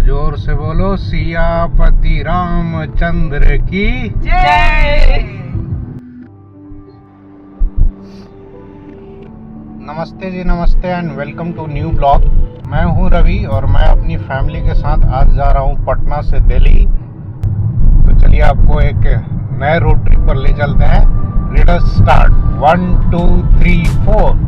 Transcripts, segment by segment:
जोर से बोलो, सियापति रामचंद्र की जय। नमस्ते जी, नमस्ते and welcome to new blog. मैं हूं रवि और मैं अपनी फैमिली के साथ आज जा रहा हूं पटना से दिल्ली। तो चलिए आपको एक नए रोड ट्रिप पर ले चलते हैं। Let us start. 1 2 3 4।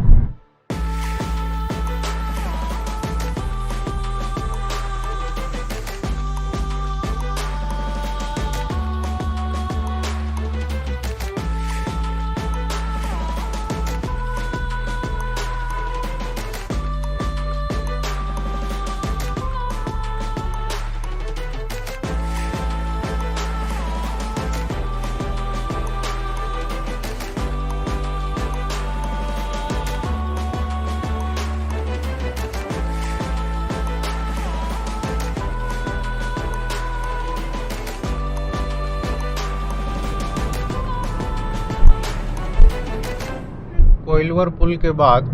कोइलवर पुल के बाद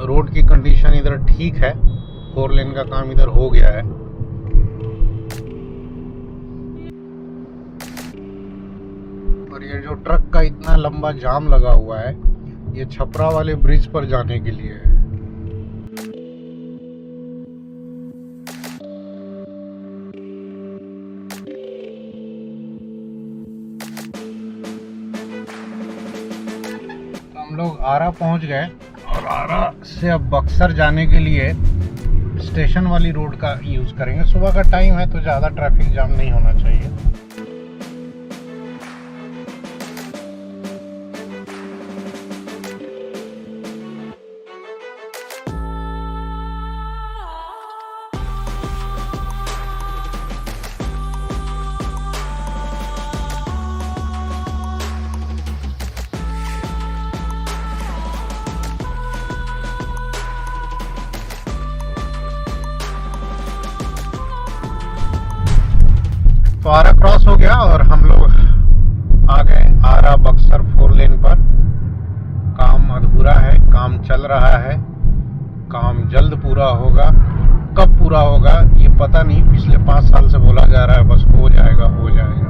रोड की कंडीशन इधर ठीक है। 4 लेन का काम इधर हो गया है। और ये जो ट्रक का इतना लंबा जाम लगा हुआ है, ये छपरा वाले ब्रिज पर जाने के लिए है। हम लोग आरा पहुंच गए और आरा से अब बक्सर जाने के लिए स्टेशन वाली रोड का यूज़ करेंगे। सुबह का टाइम है तो ज़्यादा ट्रैफिक जाम नहीं होना चाहिए। तो आरा क्रॉस हो गया और हम लोग आ गए आरा बक्सर 4 लेन पर। काम अधूरा है, काम चल रहा है। काम जल्द पूरा होगा। कब पूरा होगा ये पता नहीं। पिछले 5 साल से बोला जा रहा है बस हो जाएगा हो जाएगा।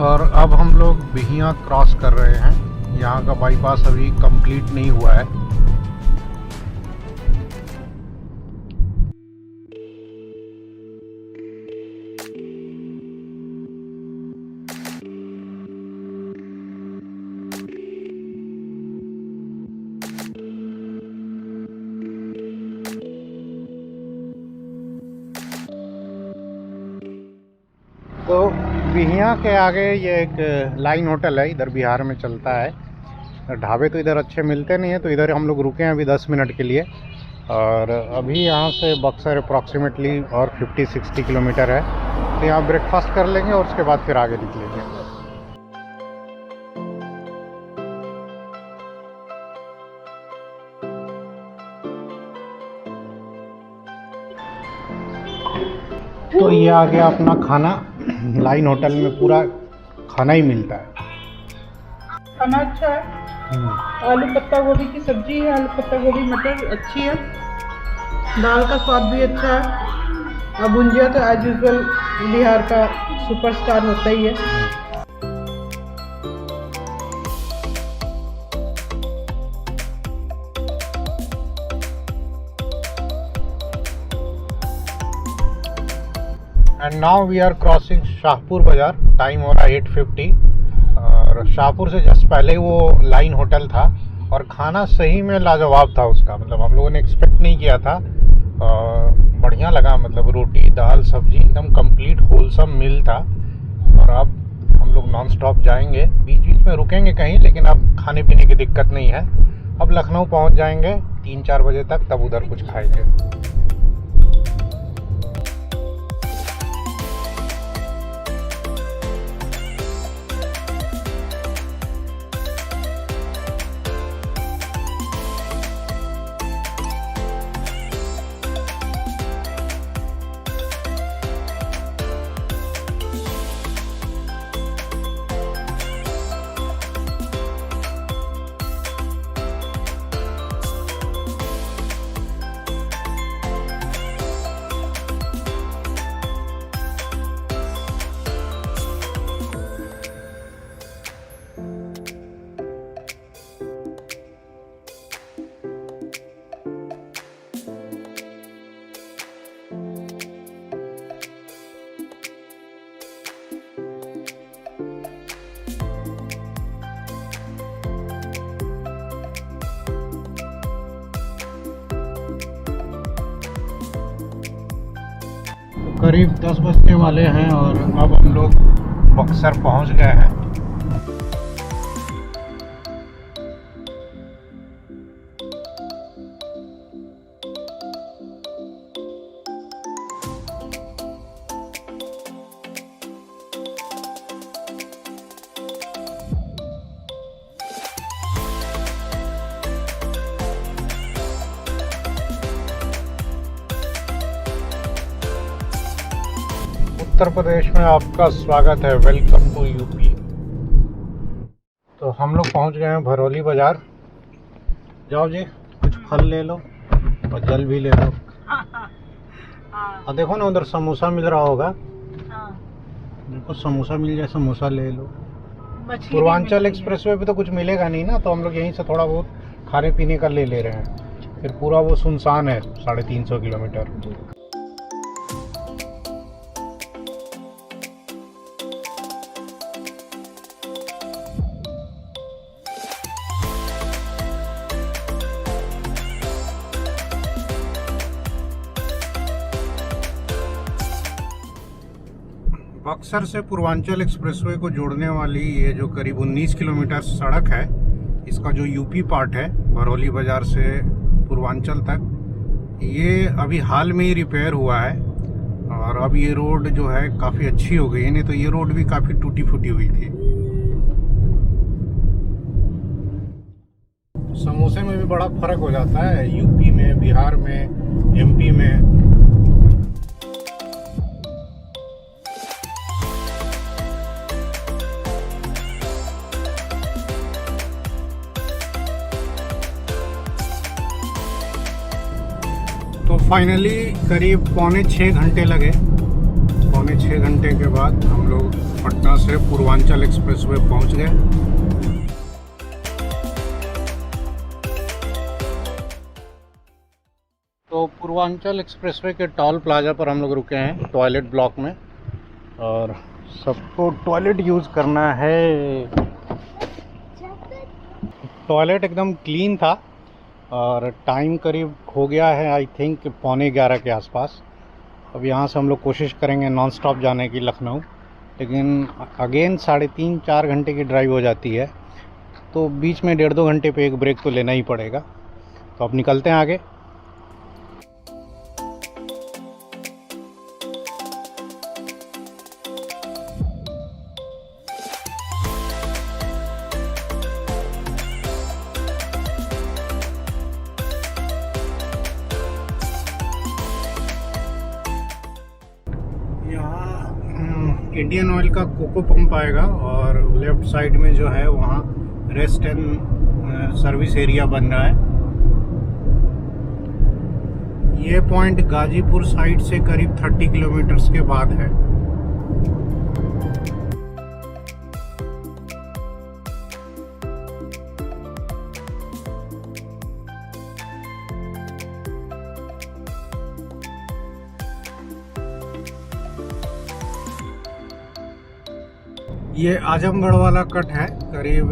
और अब हम लोग बिहियां क्रॉस कर रहे हैं। यहाँ का बाईपास अभी कंप्लीट नहीं हुआ है। तो बिहियां के आगे ये एक लाइन होटल है, इधर बिहार में चलता है। ढाबे तो इधर अच्छे मिलते नहीं है, तो इधर हम लोग रुके हैं अभी 10 मिनट के लिए। और अभी यहाँ से बक्सर अप्रॉक्सीमेटली और 50-60 किलोमीटर है। तो यहाँ ब्रेकफास्ट कर लेंगे और उसके बाद फिर आगे निकलेंगे। तो ये आ गया अपना खाना। लाइन होटल में पूरा खाना ही मिलता है। खाना अच्छा है। आलू पत्ता गोभी की सब्जी है, आलू पत्ता गोभी मटर अच्छी है। दाल का स्वाद भी अच्छा है। अब भुंजिया तो एज यूजुअल बिहार का सुपरस्टार होता ही है। And now we are crossing Shahpur bazaar. Time हो रहा है 8:50 और शाहपुर से जस्ट पहले वो लाइन होटल था और खाना सही में लाजवाब था उसका। मतलब हम लोगों ने एक्सपेक्ट नहीं किया था। बढ़िया लगा। मतलब रोटी दाल सब्जी एकदम कंप्लीट होलसम मील था। और अब हम लोग नॉन स्टॉप जाएंगे, बीच बीच में रुकेंगे कहीं, लेकिन अब खाने पीने की दिक्कत नहीं है। अब लखनऊ पहुंच जाएंगे 3-4 बजे तक, तब उधर कुछ खाएंगे। करीब 10 बजने वाले हैं और अब हम लोग बक्सर पहुंच गए हैं। उत्तर प्रदेश में आपका स्वागत है, वेलकम टू यूपी। तो हम लोग पहुंच गए हैं भरौली बाज़ार। जाओ जी, कुछ फल ले लो और जल भी ले लो। और देखो ना, उधर समोसा मिल रहा होगा, देखो समोसा मिल जाए, समोसा ले लो। पूर्वांचल एक्सप्रेसवे पे तो कुछ मिलेगा नहीं ना, तो हम लोग यहीं से थोड़ा बहुत खाने पीने का ले रहे हैं। फिर पूरा वो सुनसान है, 350 किलोमीटर। बक्सर से पूर्वांचल एक्सप्रेसवे को जोड़ने वाली ये जो करीब 19 किलोमीटर सड़क है, इसका जो यूपी पार्ट है भरौली बाज़ार से पूर्वांचल तक, ये अभी हाल में ही रिपेयर हुआ है। और अब ये रोड जो है काफ़ी अच्छी हो गई है, नहीं तो ये रोड भी काफ़ी टूटी फूटी हुई थी। समोसे में भी बड़ा फर्क हो जाता है, यूपी में, बिहार में, एमपी में। तो फाइनली करीब 5.25 घंटे लगे। 5.25 घंटे के बाद हम लोग पटना से पूर्वांचल एक्सप्रेसवे पहुंच गए। तो पूर्वांचल एक्सप्रेसवे के टोल प्लाजा पर हम लोग रुके हैं, टॉयलेट ब्लॉक में, और सबको टॉयलेट यूज़ करना है। टॉयलेट एकदम क्लीन था और टाइम करीब हो गया है, आई थिंक 11:15 के आसपास। अब यहाँ से हम लोग कोशिश करेंगे नॉन स्टॉप जाने की लखनऊ, लेकिन अगेन 3.5-4 घंटे की ड्राइव हो जाती है, तो बीच में 1.5-2 घंटे पे एक ब्रेक तो लेना ही पड़ेगा। तो अब निकलते हैं आगे। इंडियन ऑयल का कोको पंप आएगा और लेफ्ट साइड में जो है वहाँ रेस्ट एंड सर्विस एरिया बन रहा है। ये पॉइंट गाजीपुर साइड से करीब 30 किलोमीटर्स के बाद है। ये आजमगढ़ वाला कट है। करीब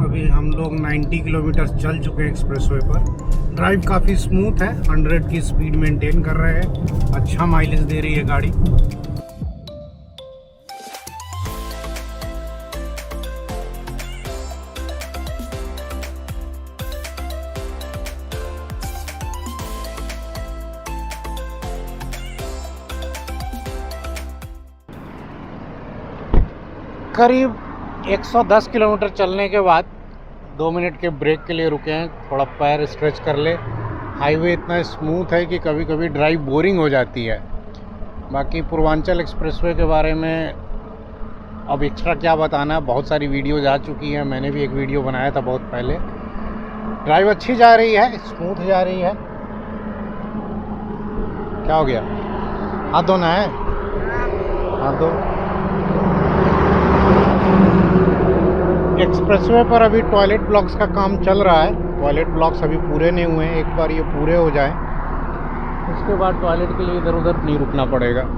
अभी हम लोग 90 किलोमीटर चल चुके हैं एक्सप्रेसवे पर। ड्राइव काफ़ी स्मूथ है, 100 की स्पीड मेंटेन कर रहे हैं, अच्छा माइलेज दे रही है गाड़ी। करीब 110 किलोमीटर चलने के बाद 2 मिनट के ब्रेक के लिए रुके हैं, थोड़ा पैर स्ट्रेच कर ले। हाईवे इतना स्मूथ है कि कभी कभी ड्राइव बोरिंग हो जाती है। बाकी पूर्वांचल एक्सप्रेसवे के बारे में अब एक्स्ट्रा क्या बताना, बहुत सारी वीडियोज आ चुकी हैं। मैंने भी एक वीडियो बनाया था बहुत पहले। ड्राइव अच्छी जा रही है, स्मूथ जा रही है। क्या हो गया? हाथ धोना है? हाथ धो। एक्सप्रेसवे पर अभी टॉयलेट ब्लॉक्स का काम चल रहा है। टॉयलेट ब्लॉक्स अभी पूरे नहीं हुए हैं। एक बार ये पूरे हो जाए उसके बाद टॉयलेट के लिए इधर उधर नहीं रुकना पड़ेगा।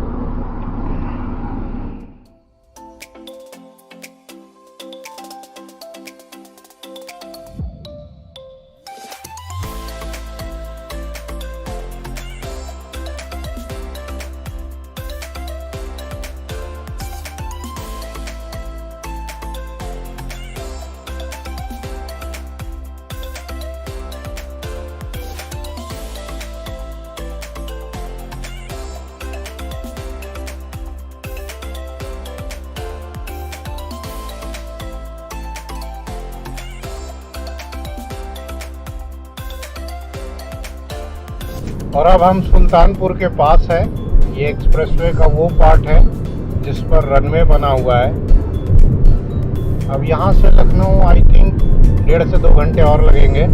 और अब हम सुल्तानपुर के पास है। ये एक्सप्रेसवे का वो पार्ट है जिस पर रनवे बना हुआ है। अब यहाँ से लखनऊ आई थिंक 1.5 से 2 घंटे और लगेंगे।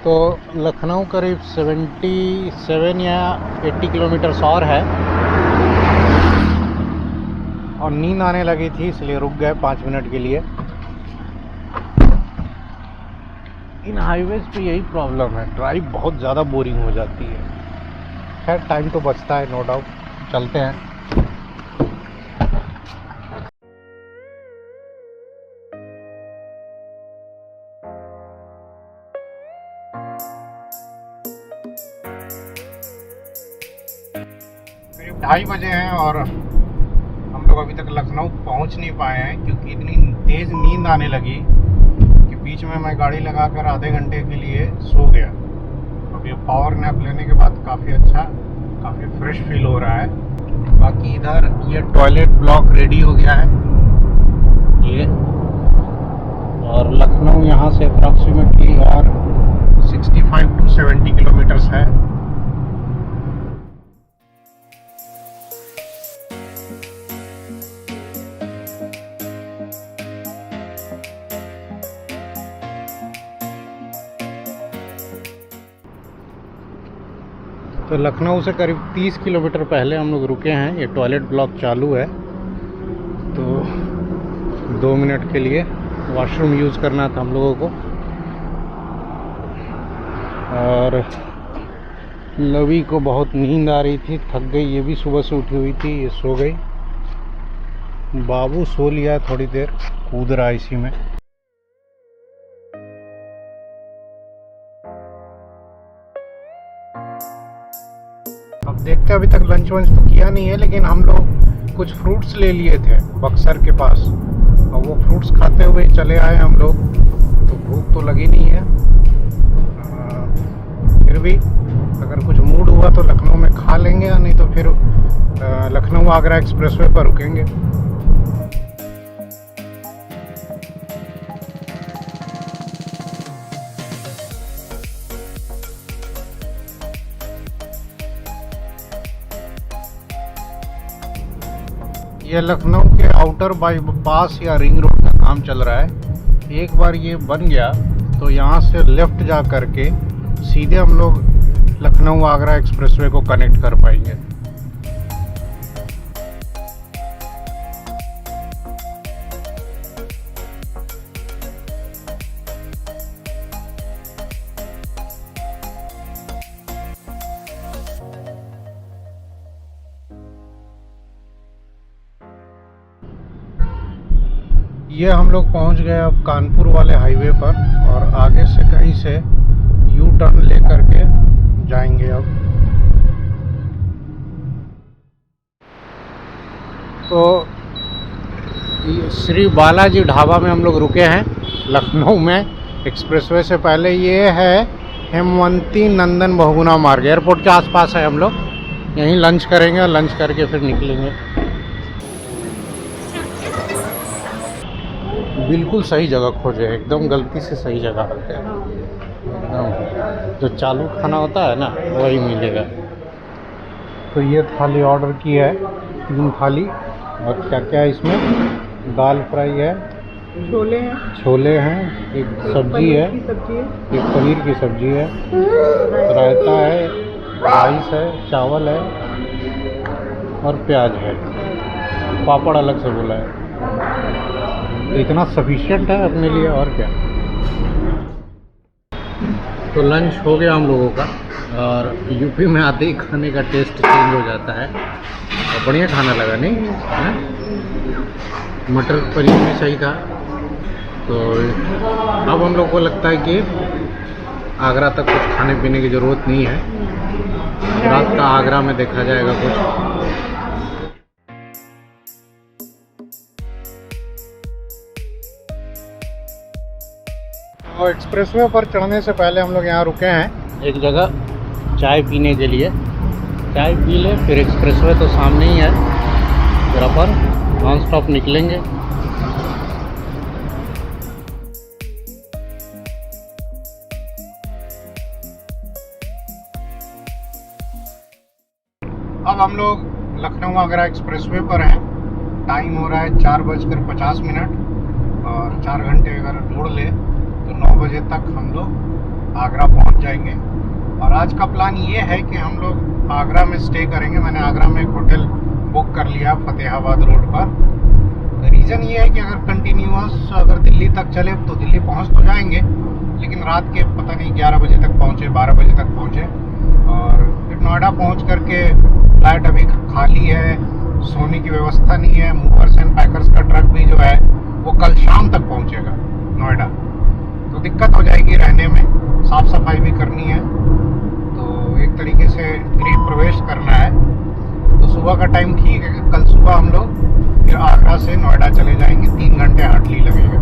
तो लखनऊ करीब 77 या 80 किलोमीटर्स और है। और नींद आने लगी थी इसलिए रुक गए 5 मिनट के लिए। इन हाईवेज पे यही प्रॉब्लम है, ड्राइव बहुत ज़्यादा बोरिंग हो जाती है। खैर टाइम तो बचता है, नो डाउट। चलते हैं। करीब 2:30 बजे हैं और हम लोग अभी तक लखनऊ पहुंच नहीं पाए हैं क्योंकि इतनी तेज़ नींद आने लगी कि बीच में मैं गाड़ी लगाकर आधे घंटे के लिए सो गया। अब ये पावर नैप लेने के बाद काफ़ी अच्छा, काफ़ी फ्रेश फील हो रहा है। बाकी इधर ये टॉयलेट ब्लॉक रेडी हो गया है ये। और लखनऊ यहाँ से अप्रॉक्सीमेटली और 65 to 70 किलोमीटर्स है। तो लखनऊ से करीब 30 किलोमीटर पहले हम लोग रुके हैं। ये टॉयलेट ब्लॉक चालू है तो 2 मिनट के लिए वॉशरूम यूज़ करना था हम लोगों को। और लवी को बहुत नींद आ रही थी, थक गई। ये भी सुबह से उठी हुई थी, ये सो गई। बाबू सो लिया थोड़ी देर, कूद रहा इसी में। अब देखते हैं, अभी तक लंच वंच तो किया नहीं है, लेकिन हम लोग कुछ फ्रूट्स ले लिए थे बक्सर के पास और वो फ्रूट्स खाते हुए चले आए हम लोग। तो भूख तो लगी नहीं है, फिर भी अगर कुछ मूड हुआ तो लखनऊ में खा लेंगे, या नहीं तो फिर लखनऊ आगरा एक्सप्रेसवे पर रुकेंगे। ये लखनऊ के आउटर बाईपास या रिंग रोड का काम चल रहा है। एक बार ये बन गया तो यहाँ से लेफ़्ट जा करके सीधे हम लोग लखनऊ आगरा एक्सप्रेसवे को कनेक्ट कर पाएंगे। ये हम लोग पहुंच गए अब कानपुर वाले हाईवे पर, और आगे से कहीं से टर्न ले करके जाएंगे अब। तो श्री बालाजी ढाबा में हम लोग रुके हैं लखनऊ में। एक्सप्रेसवे से पहले ये है हेमवंती नंदन बहुगुणा मार्ग, एयरपोर्ट के आसपास है। हम लोग यहीं लंच करेंगे और लंच करके फिर निकलेंगे। बिल्कुल सही जगह खोजे, एकदम गलती से सही जगह आते हैं। एकदम जो चालू खाना होता है ना वही मिलेगा। तो ये थाली ऑर्डर की है, 3 थाली। और क्या क्या है इसमें? दाल फ्राई है, छोले हैं, एक सब्जी है, एक पनीर की सब्जी है, रायता है, राइस है, चावल है और प्याज है, पापड़ अलग से बोला है। इतना सफिशिएंट है अपने लिए और क्या। तो लंच हो गया हम लोगों का। और यूपी में आते ही खाने का टेस्ट चेंज हो जाता है। और बढ़िया खाना लगा नहीं है? मटर पनीर भी सही था। तो अब हम लोग को लगता है कि आगरा तक कुछ खाने पीने की ज़रूरत नहीं है। रात का आगरा में देखा जाएगा कुछ। तो एक्सप्रेसवे पर चढ़ने से पहले हम लोग यहाँ रुके हैं एक जगह चाय पीने के लिए। चाय पी ले, फिर एक्सप्रेसवे तो सामने ही है, फिर अपन नॉन स्टॉप निकलेंगे। अब हम लोग लखनऊ आगरा एक्सप्रेसवे पर हैं। टाइम हो रहा है 4:50 और 4 घंटे अगर जोड़ ले तो 9 बजे तक हम लोग आगरा पहुंच जाएंगे। और आज का प्लान ये है कि हम लोग आगरा में स्टे करेंगे। मैंने आगरा में एक होटल बुक कर लिया फतेहाबाद रोड पर। रीज़न ये है कि अगर कंटिन्यूअस अगर दिल्ली तक चले तो दिल्ली पहुंच तो जाएंगे, लेकिन रात के पता नहीं 11 बजे तक पहुंचे, 12 बजे तक पहुंचे। और फिर नोएडा पहुंच करके फ्लाइट अभी खाली है, सोने की व्यवस्था नहीं है। मूवर्स एंड पैकर्स का ट्रक भी जो है वो कल शाम तक पहुंचेगा नोएडा, तो दिक्कत हो जाएगी रहने में। साफ़ सफाई भी करनी है, तो एक तरीके से गृह प्रवेश करना है। तो सुबह का टाइम ठीक है, कल सुबह हम लोग फिर आगरा से नोएडा चले जाएंगे। 3 घंटे हार्डली लगेगा।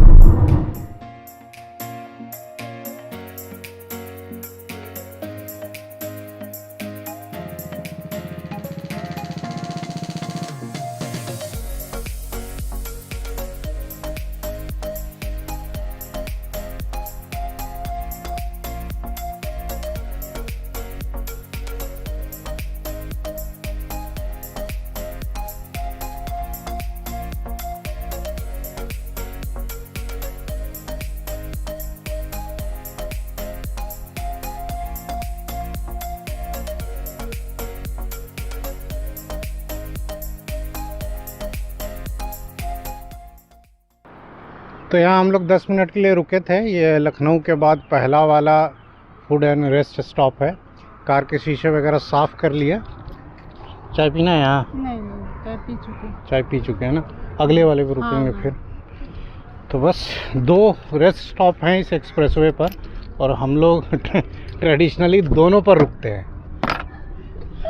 तो यहाँ हम लोग 10 मिनट के लिए रुके थे। ये लखनऊ के बाद पहला वाला फूड एंड रेस्ट स्टॉप है। कार के शीशे वगैरह साफ़ कर लिया। चाय पीना है यहाँ? नहीं, चाय पी चुके हैं ना। अगले वाले पे रुकेंगे फिर। तो बस 2 रेस्ट स्टॉप हैं इस एक्सप्रेसवे पर, और हम लोग ट्रेडिशनली दोनों पर रुकते हैं।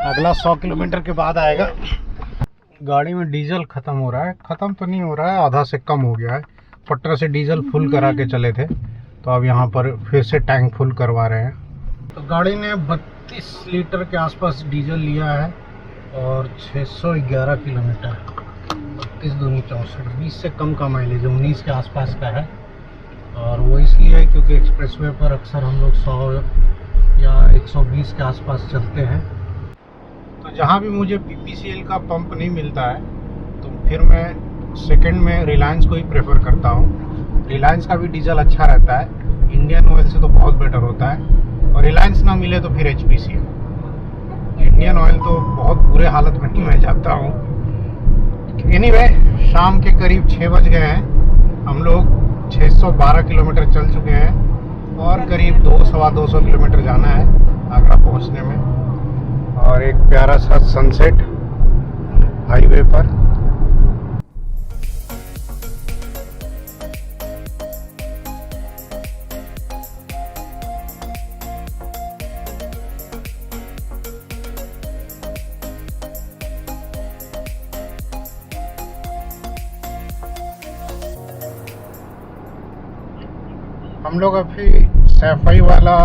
अगला 100 किलोमीटर के बाद आएगा। गाड़ी में डीजल ख़त्म हो रहा है। ख़त्म तो नहीं हो रहा है, आधा से कम हो गया है। पटरा से डीजल फुल करा के चले थे, तो अब यहाँ पर फिर से टैंक फुल करवा रहे हैं। तो गाड़ी ने 32 लीटर के आसपास डीजल लिया है और 611 किलोमीटर। 32 दूनी 64, 20 से कम का माइलेज है, 19 के आसपास का है। और वो इसलिए है क्योंकि एक्सप्रेसवे पर अक्सर हम लोग 100 या 120 के आसपास चलते हैं। तो जहाँ भी मुझे PPCL का पंप नहीं मिलता है तो फिर मैं सेकंड में रिलायंस को ही प्रेफर करता हूँ। रिलायंस का भी डीजल अच्छा रहता है, इंडियन ऑयल से तो बहुत बेटर होता है। और रिलायंस ना मिले तो फिर HPCL। इंडियन ऑयल तो बहुत बुरे हालत में ही मैं जाता हूँ। एनीवे, शाम के करीब 6 बज गए हैं। हम लोग 612 किलोमीटर चल चुके हैं और करीब 200-225 किलोमीटर जाना है आगरा पहुँचने में। और एक प्यारा सा सनसेट हाईवे पर। हम लोग अभी सैफई वाला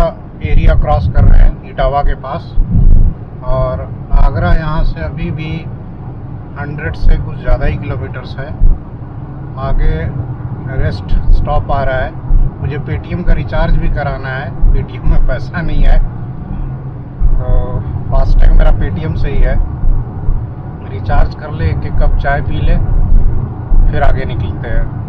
एरिया क्रॉस कर रहे हैं इटावा के पास, और आगरा यहाँ से अभी भी 100 से कुछ ज़्यादा ही किलोमीटर्स है। आगे रेस्ट स्टॉप आ रहा है। मुझे पेटीएम का रिचार्ज भी कराना है, पेटीएम में पैसा नहीं है, तो फास्टैग मेरा पेटीएम से ही है। रिचार्ज कर ले, एक कप चाय पी ले, फिर आगे निकलते हैं।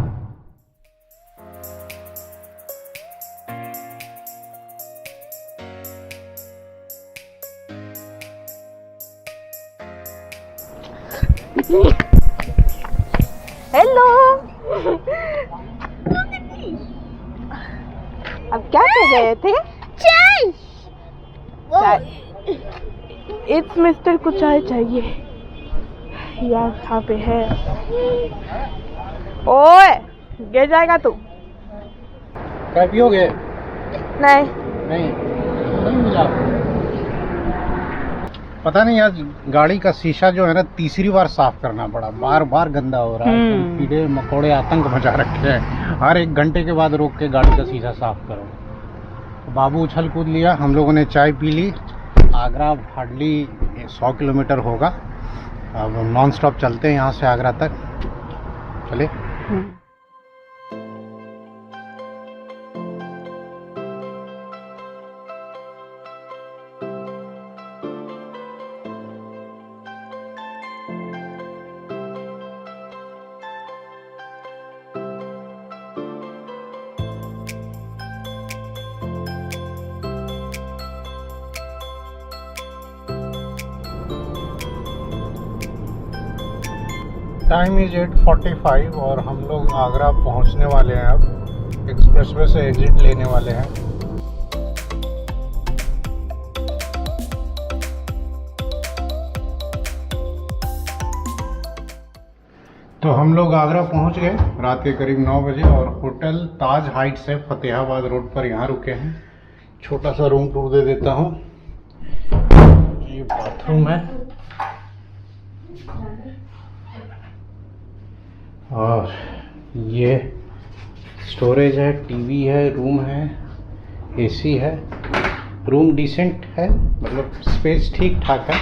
हेलो। अब क्या कर रहे थे? चाय। इट्स मिस्टर को चाय चाहिए यार, कहाँ पे है? ओए गिर जाएगा तू। क्या पियोगे? नहीं मिला। पता नहीं आज गाड़ी का शीशा जो है ना, तीसरी बार साफ करना पड़ा, बार बार गंदा हो रहा है। कीड़े मकोड़े आतंक मचा रखे हैं। हर 1 घंटे के बाद रोक के गाड़ी का शीशा साफ करो। बाबू उछल कूद लिया, हम लोगों ने चाय पी ली। आगरा हार्डली 100 किलोमीटर होगा। अब नॉन स्टॉप चलते हैं यहाँ से आगरा तक। चले। टाइम इज 8:45 और हम लोग आगरा पहुंचने वाले हैं। अब एक्सप्रेसवे से एग्जिट लेने वाले हैं। तो हम लोग आगरा पहुंच गए रात के करीब 9 बजे, और होटल ताज हाइट्स है फतेहाबाद रोड पर, यहाँ रुके हैं। छोटा सा रूम टूर दे देता हूँ। ये बाथरूम है और ये स्टोरेज है, टीवी है, रूम है, एसी है। रूम डिसेंट है, मतलब स्पेस ठीक ठाक है।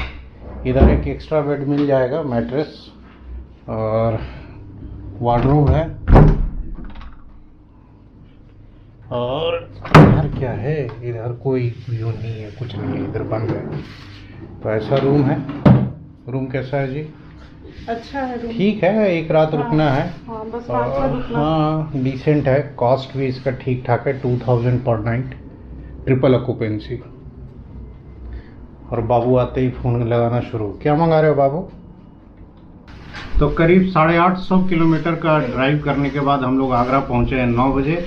इधर एक एक्स्ट्रा बेड मिल जाएगा, मैट्रेस और वार्डरोब है। और इधर क्या है? इधर कोई व्यू नहीं है, कुछ नहीं है, इधर बंद है। तो ऐसा रूम है। रूम कैसा है जी? अच्छा है रूम। ठीक है, एक रात रुकना है। हाँ, बस रात का रुकना। हाँ, डिसेंट है। कॉस्ट भी इसका ठीक ठाक है, 2000 पर नाइट, ट्रिपल ऑक्यूपेंसी। और बाबू आते ही फ़ोन लगाना शुरू। क्या मंगा रहे हो बाबू? तो करीब 850 किलोमीटर का ड्राइव करने के बाद हम लोग आगरा पहुँचे हैं 9 बजे।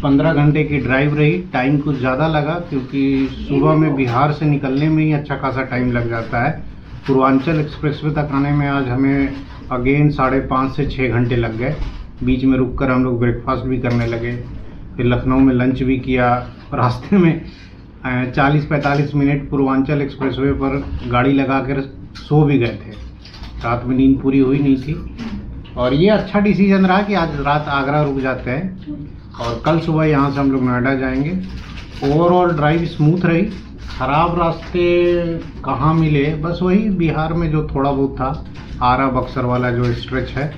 15 घंटे की ड्राइव रही। टाइम कुछ ज़्यादा लगा क्योंकि सुबह में बिहार से निकलने में ही अच्छा खासा टाइम लग जाता है। पूर्वांचल एक्सप्रेसवे तक आने में आज हमें अगेन 5.5 से 6 घंटे लग गए। बीच में रुककर हम लोग ब्रेकफास्ट भी करने लगे, फिर लखनऊ में लंच भी किया। रास्ते में 40-45 मिनट पूर्वांचल एक्सप्रेसवे पर गाड़ी लगा कर सो भी गए थे। रात में नींद पूरी हुई नहीं थी। और ये अच्छा डिसीजन रहा कि आज रात आगरा रुक जाते हैं और कल सुबह यहाँ से हम लोग नोएडा जाएंगे। ओवरऑल ड्राइव स्मूथ रही। ख़राब रास्ते कहाँ मिले? बस वही बिहार में जो थोड़ा बहुत था, आरा बक्सर वाला जो स्ट्रेच है।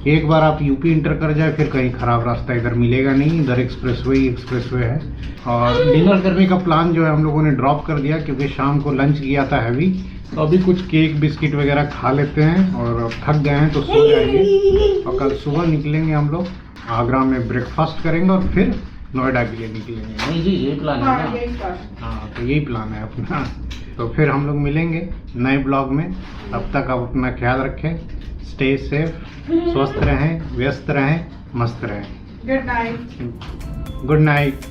एक बार आप यूपी इंटर कर जाए फिर कहीं ख़राब रास्ता इधर मिलेगा नहीं। इधर एक्सप्रेसवे है। और डिनर करने का प्लान जो है हम लोगों ने ड्रॉप कर दिया क्योंकि शाम को लंच किया था हैवी। तो अभी कुछ केक बिस्किट वगैरह खा लेते हैं और थक गए हैं तो सो जाएंगे। और कल सुबह निकलेंगे हम लोग, आगरा में ब्रेकफास्ट करेंगे और फिर नोएडा के लिए निकलेंगे। नहीं जी, यही प्लान है ना? हाँ, तो यही प्लान है अपना। तो फिर हम लोग मिलेंगे नए ब्लॉग में। तब तक आप अपना ख्याल रखें, स्टे सेफ, स्वस्थ रहें, व्यस्त रहें, मस्त रहें। Good night. Good night.